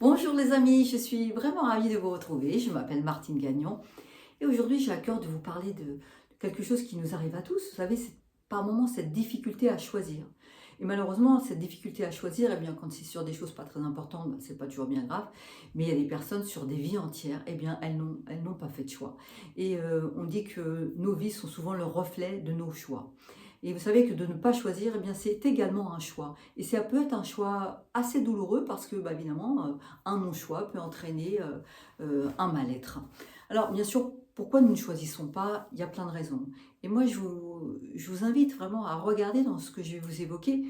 Bonjour les amis, je suis vraiment ravie de vous retrouver. Je m'appelle Martine Gagnon et aujourd'hui j'ai à cœur de vous parler de quelque chose qui nous arrive à tous. Vous savez, c'est par moments cette difficulté à choisir. Et malheureusement, cette difficulté à choisir, eh bien, quand c'est sur des choses pas très importantes, c'est pas toujours bien grave. Mais il y a des personnes sur des vies entières, eh bien, elles n'ont pas fait de choix. Et on dit que nos vies sont souvent le reflet de nos choix. Et vous savez que de ne pas choisir, eh bien, c'est également un choix. Et ça peut être un choix assez douloureux parce que, bah, évidemment, un non-choix peut entraîner un mal-être. Alors, bien sûr, pourquoi nous ne choisissons pas? Il y a plein de raisons. Et moi, je vous invite vraiment à regarder dans ce que je vais vous évoquer,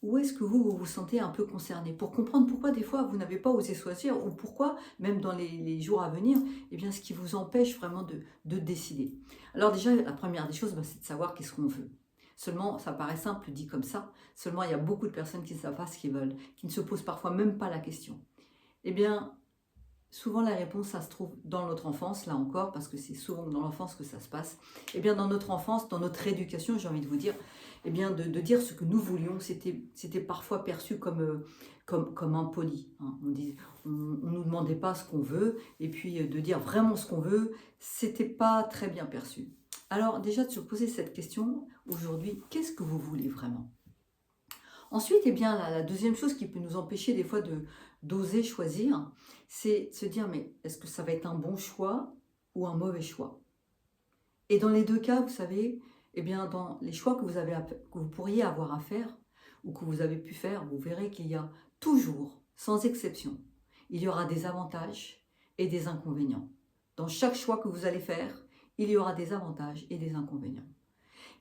où est-ce que vous vous sentez un peu concerné, pour comprendre pourquoi des fois vous n'avez pas osé choisir, ou pourquoi, même dans les jours à venir, eh bien, ce qui vous empêche vraiment de décider. Alors déjà, la première des choses, bah, c'est de savoir qu'est-ce qu'on veut. Seulement, ça paraît simple dit comme ça, seulement il y a beaucoup de personnes qui ne savent pas ce qu'ils veulent, qui ne se posent parfois même pas la question. Eh bien, souvent la réponse, ça se trouve dans notre enfance, là encore, parce que c'est souvent dans l'enfance que ça se passe. Eh bien, dans notre enfance, dans notre éducation, j'ai envie de vous dire, eh bien, de dire ce que nous voulions, c'était parfois perçu comme impoli. Hein. On nous demandait pas ce qu'on veut, et puis de dire vraiment ce qu'on veut, c'était pas très bien perçu. Alors déjà, de se poser cette question, aujourd'hui, qu'est-ce que vous voulez vraiment? Ensuite, eh bien, la deuxième chose qui peut nous empêcher des fois d'oser choisir, c'est de se dire, mais est-ce que ça va être un bon choix ou un mauvais choix? Et dans les deux cas, vous savez, eh bien, dans les choix que que vous pourriez avoir à faire ou que vous avez pu faire, vous verrez qu'il y a toujours, sans exception, il y aura des avantages et des inconvénients. Dans chaque choix que vous allez faire, il y aura des avantages et des inconvénients.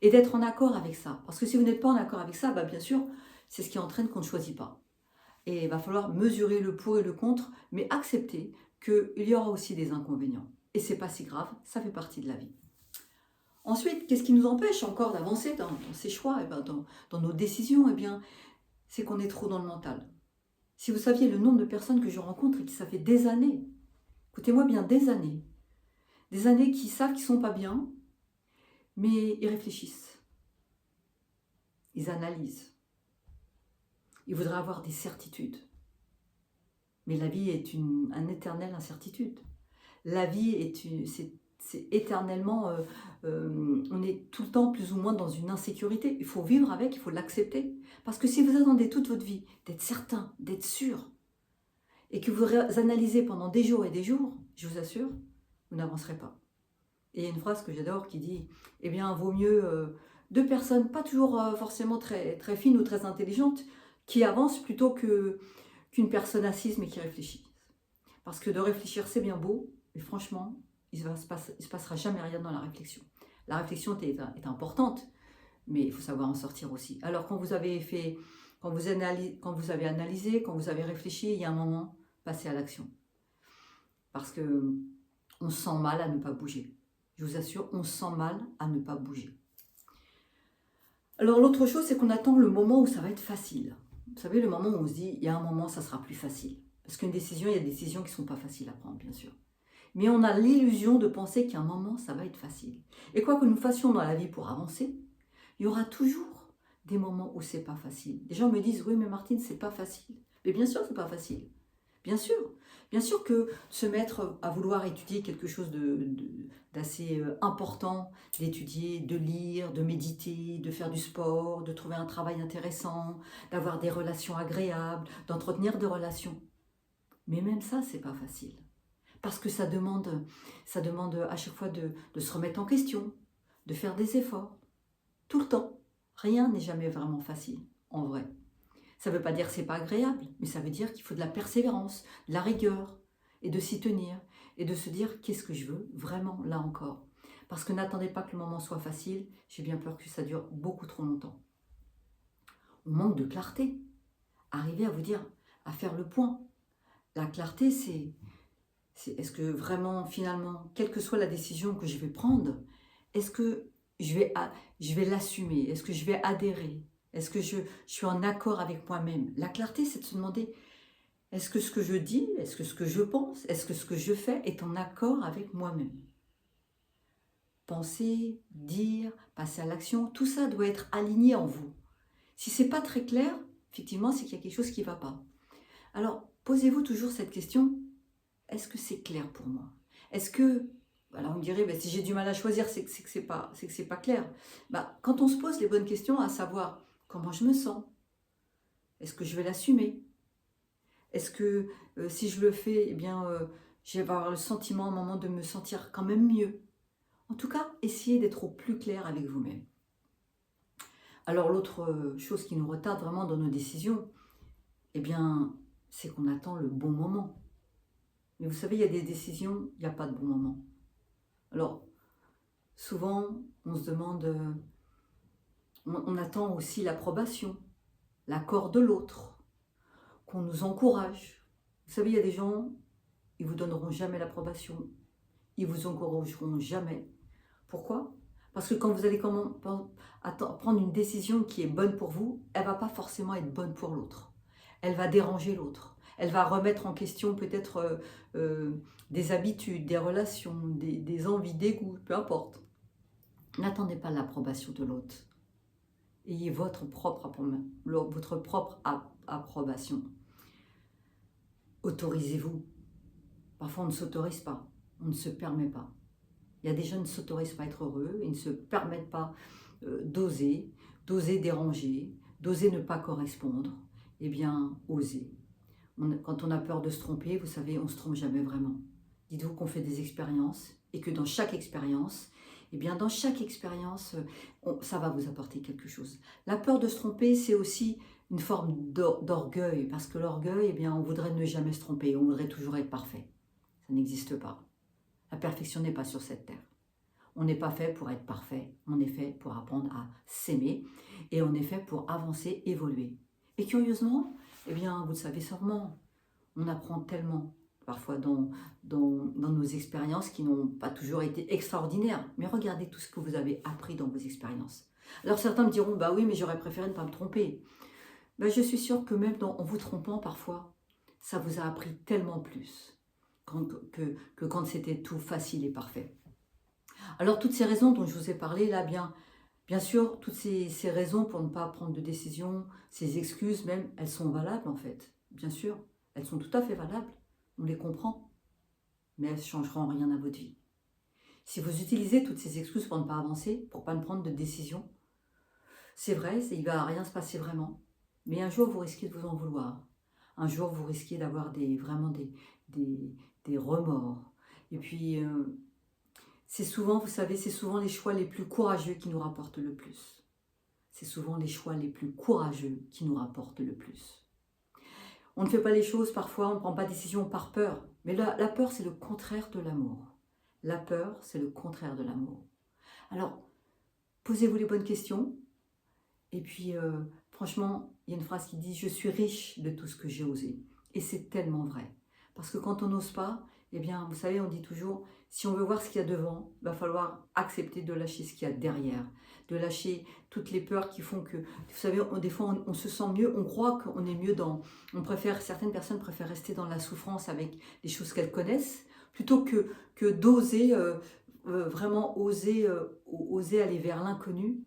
Et d'être en accord avec ça. Parce que si vous n'êtes pas en accord avec ça, bah bien sûr, c'est ce qui entraîne qu'on ne choisit pas. Et il va falloir mesurer le pour et le contre, mais accepter qu'il y aura aussi des inconvénients. Et c'est pas si grave, ça fait partie de la vie. Ensuite, qu'est-ce qui nous empêche encore d'avancer dans ces choix, et ben dans nos décisions? Eh bien, c'est qu'on est trop dans le mental. Si vous saviez le nombre de personnes que je rencontre et qui ça fait des années, écoutez-moi bien, des années qui savent qu'ils sont pas bien, mais ils réfléchissent, ils analysent, ils voudraient avoir des certitudes. Mais la vie est une éternelle incertitude. La vie c'est éternellement, on est tout le temps plus ou moins dans une insécurité. Il faut vivre avec, il faut l'accepter. Parce que si vous attendez toute votre vie d'être certain, d'être sûr, et que vous analysez pendant des jours et des jours, je vous assure, vous n'avancerez pas. Et il y a une phrase que j'adore qui dit, eh bien, vaut mieux deux personnes, pas toujours forcément très, très fines ou très intelligentes, qui avancent plutôt qu'une personne assise mais qui réfléchit. Parce que de réfléchir, c'est bien beau, mais franchement, il ne se passera jamais rien dans la réflexion. La réflexion est importante, mais il faut savoir en sortir aussi. Alors, quand vous avez fait, quand vous avez analysé, quand vous avez réfléchi, il y a un moment, passez à l'action. Parce que on se sent mal à ne pas bouger. Je vous assure, on se sent mal à ne pas bouger. Alors, l'autre chose, c'est qu'on attend le moment où ça va être facile. Vous savez, le moment où on se dit, il y a un moment, ça sera plus facile. Parce qu'une décision, il y a des décisions qui ne sont pas faciles à prendre, bien sûr. Mais on a l'illusion de penser qu'à un moment, ça va être facile. Et quoi que nous fassions dans la vie pour avancer, il y aura toujours des moments où c'est pas facile. Les gens me disent, oui, mais Martine, c'est pas facile. Mais bien sûr, c'est pas facile. Bien sûr. Bien sûr que se mettre à vouloir étudier quelque chose d'assez important, d'étudier, de lire, de méditer, de faire du sport, de trouver un travail intéressant, d'avoir des relations agréables, d'entretenir des relations. Mais même ça, c'est pas facile. Parce que ça demande à chaque fois de se remettre en question, de faire des efforts, tout le temps. Rien n'est jamais vraiment facile, en vrai. Ça ne veut pas dire que c'est pas agréable, mais ça veut dire qu'il faut de la persévérance, de la rigueur, et de s'y tenir, et de se dire qu'est-ce que je veux, vraiment, là encore. Parce que n'attendez pas que le moment soit facile, j'ai bien peur que ça dure beaucoup trop longtemps. On manque de clarté. Arrivez à vous dire, à faire le point. La clarté, est-ce que vraiment, finalement, quelle que soit la décision que je vais prendre, est-ce que je vais l'assumer? Est-ce que je vais adhérer? Est-ce que je suis en accord avec moi-même? La clarté, c'est de se demander, est-ce que ce que je dis, est-ce que ce que je pense, est-ce que ce que je fais est en accord avec moi-même? Penser, dire, passer à l'action, tout ça doit être aligné en vous. Si c'est pas très clair, effectivement, c'est qu'il y a quelque chose qui ne va pas. Alors, posez-vous toujours cette question, est-ce que c'est clair pour moi? Est-ce que, alors on me dirait, si j'ai du mal à choisir, c'est que c'est pas clair. Quand on se pose les bonnes questions, à savoir comment je me sens, est-ce que je vais l'assumer? Est-ce que si je le fais, je vais avoir le sentiment à un moment de me sentir quand même mieux? En tout cas, essayez d'être au plus clair avec vous-même. Alors l'autre chose qui nous retarde vraiment dans nos décisions, c'est qu'on attend le bon moment. Mais vous savez, il y a des décisions, il n'y a pas de bon moment. Alors, souvent, on se demande, on attend aussi l'approbation, l'accord de l'autre, qu'on nous encourage. Vous savez, il y a des gens, ils vous donneront jamais l'approbation, ils vous encourageront jamais. Pourquoi? Parce que quand vous allez prendre une décision qui est bonne pour vous, elle ne va pas forcément être bonne pour l'autre. Elle va déranger l'autre. Elle va remettre en question peut-être des habitudes, des relations, des envies, des goûts, peu importe. N'attendez pas l'approbation de l'autre. Ayez votre propre approbation. Autorisez-vous. Parfois, on ne s'autorise pas, on ne se permet pas. Il y a des gens qui ne s'autorisent pas à être heureux, ils ne se permettent pas d'oser déranger, d'oser ne pas correspondre. Eh bien, osez. Quand on a peur de se tromper, vous savez, on ne se trompe jamais vraiment. Dites-vous qu'on fait des expériences et que dans chaque expérience, ça va vous apporter quelque chose. La peur de se tromper, c'est aussi une forme d'orgueil, parce que l'orgueil, on voudrait ne jamais se tromper, on voudrait toujours être parfait. Ça n'existe pas. La perfection n'est pas sur cette terre. On n'est pas fait pour être parfait, on est fait pour apprendre à s'aimer et on est fait pour avancer, évoluer. Et curieusement, vous le savez sûrement, on apprend tellement parfois dans nos expériences qui n'ont pas toujours été extraordinaires. Mais regardez tout ce que vous avez appris dans vos expériences. Alors certains me diront, oui, mais j'aurais préféré ne pas me tromper. Je suis sûre que même en vous trompant parfois, ça vous a appris tellement plus que quand c'était tout facile et parfait. Alors toutes ces raisons dont je vous ai parlé là, bien sûr, toutes ces raisons pour ne pas prendre de décision, ces excuses même, elles sont valables en fait. Bien sûr, elles sont tout à fait valables, on les comprend, mais elles ne changeront rien à votre vie. Si vous utilisez toutes ces excuses pour ne pas avancer, pour ne pas prendre de décision, c'est vrai, il ne va rien se passer vraiment, mais un jour vous risquez de vous en vouloir. Un jour vous risquez d'avoir vraiment des remords. Et puis, c'est souvent les choix les plus courageux qui nous rapportent le plus. C'est souvent les choix les plus courageux qui nous rapportent le plus. On ne fait pas les choses parfois, on ne prend pas de décision par peur. Mais la peur, c'est le contraire de l'amour. La peur, c'est le contraire de l'amour. Alors, posez-vous les bonnes questions. Et puis, franchement, il y a une phrase qui dit « Je suis riche de tout ce que j'ai osé ». Et c'est tellement vrai. Parce que quand on n'ose pas, vous savez, on dit toujours, si on veut voir ce qu'il y a devant, il va falloir accepter de lâcher ce qu'il y a derrière, de lâcher toutes les peurs qui font que, vous savez, des fois, on se sent mieux, on croit qu'on est mieux certaines personnes préfèrent rester dans la souffrance avec les choses qu'elles connaissent, plutôt que d'oser, vraiment oser aller vers l'inconnu.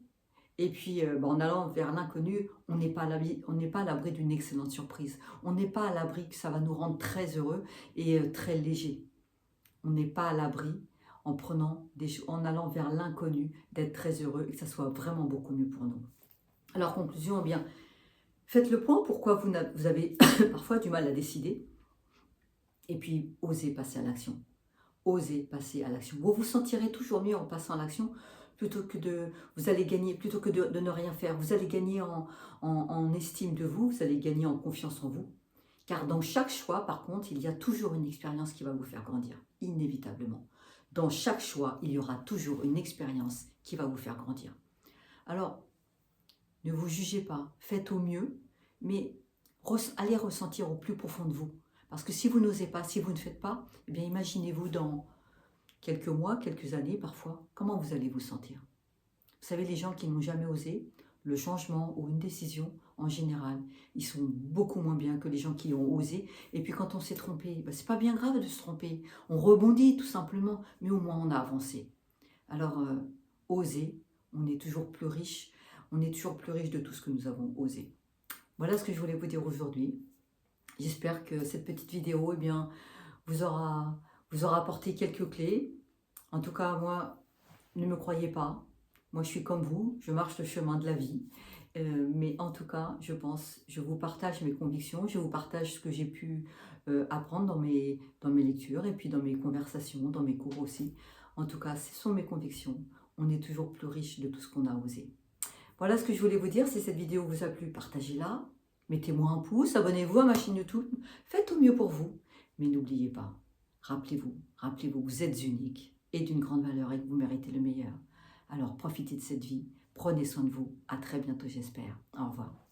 Et puis, en allant vers l'inconnu, on n'est pas à l'abri d'une excellente surprise. On n'est pas à l'abri que ça va nous rendre très heureux et très léger. On n'est pas à l'abri, en allant vers l'inconnu, d'être très heureux et que ça soit vraiment beaucoup mieux pour nous. Alors, conclusion, faites le point pourquoi vous avez parfois du mal à décider. Et puis, osez passer à l'action. Osez passer à l'action. Vous vous sentirez toujours mieux en passant à l'action plutôt que de ne rien faire. Vous allez gagner en estime de vous, vous allez gagner en confiance en vous. Car dans chaque choix, par contre, il y a toujours une expérience qui va vous faire grandir, inévitablement. Dans chaque choix, il y aura toujours une expérience qui va vous faire grandir. Alors, ne vous jugez pas, faites au mieux, mais allez ressentir au plus profond de vous. Parce que si vous n'osez pas, si vous ne faites pas, imaginez-vous dans quelques mois, quelques années parfois, comment vous allez vous sentir? Vous savez, les gens qui n'ont jamais osé, le changement ou une décision, en général, ils sont beaucoup moins bien que les gens qui ont osé. Et puis quand on s'est trompé, c'est pas bien grave de se tromper. On rebondit tout simplement, mais au moins on a avancé. Alors, oser, on est toujours plus riche. On est toujours plus riche de tout ce que nous avons osé. Voilà ce que je voulais vous dire aujourd'hui. J'espère que cette petite vidéo eh bien, vous aura apporté quelques clés. En tout cas, moi, ne me croyez pas. Moi, je suis comme vous, je marche le chemin de la vie. Mais en tout cas, je vous partage mes convictions, je vous partage ce que j'ai pu apprendre dans mes lectures et puis dans mes conversations, dans mes cours aussi. En tout cas, ce sont mes convictions. On est toujours plus riche de tout ce qu'on a osé. Voilà ce que je voulais vous dire. Si cette vidéo vous a plu, partagez-la. Mettez-moi un pouce, abonnez-vous à ma chaîne YouTube. Faites au mieux pour vous. Mais n'oubliez pas, rappelez-vous, vous êtes unique et d'une grande valeur et que vous méritez le meilleur. Alors profitez de cette vie, prenez soin de vous. À très bientôt, j'espère. Au revoir.